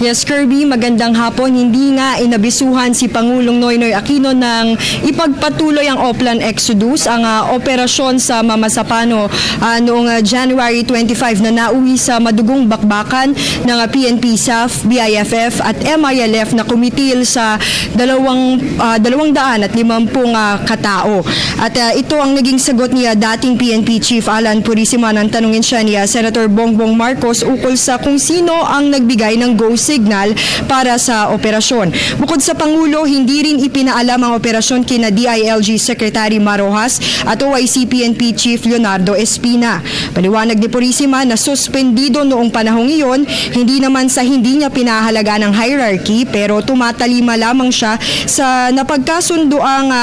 Yes, Kirby, magandang hapon. Hindi nga inabisuhan si Pangulong Noynoy Aquino ng ipagpatuloy ang Oplan Exodus, ang operasyon sa Mamasapano noong January 25 na nauwi sa madugong bakbakan ng PNP, SAF, BIFF at MILF na kumitil sa 250 katao. At ito ang naging sagot niya dating PNP Chief Alan Purisima nang tanungin siya ni Senator Bongbong Marcos ukol sa kung sino ang nagbigay ng go signal para sa operasyon. Bukod sa Pangulo, hindi rin ipinaalam ang operasyon kina DILG Secretary Marojas at OIC PNP Chief Leonardo Espina. Paliwanag ni Purisima na suspendido noong panahong iyon, hindi naman sa hindi niya pinahalaga ng hierarchy pero tumatalima lamang siya sa napagkasunduang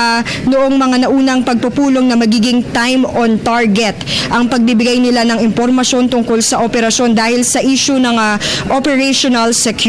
noong mga naunang pagpupulong na magiging time on target ang pagbibigay nila ng impormasyon tungkol sa operasyon dahil sa issue ng operational security.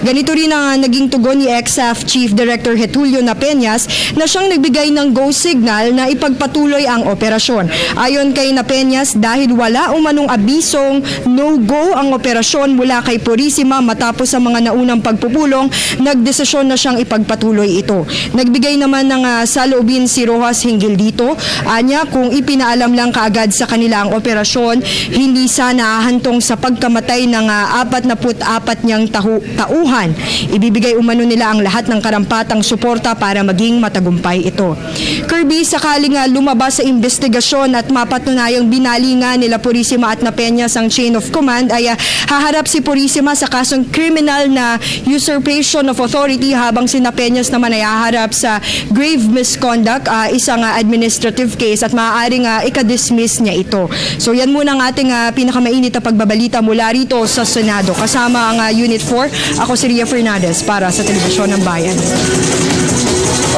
Ganito rin ang naging tugon ni ex-SAF Chief Director Getulio Napeñas na siyang nagbigay ng go signal na ipagpatuloy ang operasyon. Ayon kay Napeñas, dahil wala umanong abisong no-go ang operasyon mula kay Purisima matapos ang mga naunang pagpupulong, nagdesisyon na siyang ipagpatuloy ito. Nagbigay naman ng saloobin si Rojas hinggil dito. Anya, kung ipinaalam lang kaagad sa kanila ang operasyon, hindi sana hahantong sa pagkamatay ng 44 niyang tauhan. Ibibigay umano nila ang lahat ng karampatang suporta para maging matagumpay ito. Kirby, sakaling lumabas sa investigasyon at mapatunayang binali nga nila Purisima at Napeñas ang chain of command, ay haharap si Purisima sa kasong criminal na usurpation of authority habang si Napeñas naman ay haharap sa grave misconduct, isang administrative case at maaaring ikadismiss niya ito. So yan muna ang ating pinakamainit na pagbabalita mula rito sa Senado. Kasama ang Unit 4, ako si Ria Fernandez para sa Telebisyon ng Bayan.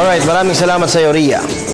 Alright, maraming salamat sa iyo, Ria.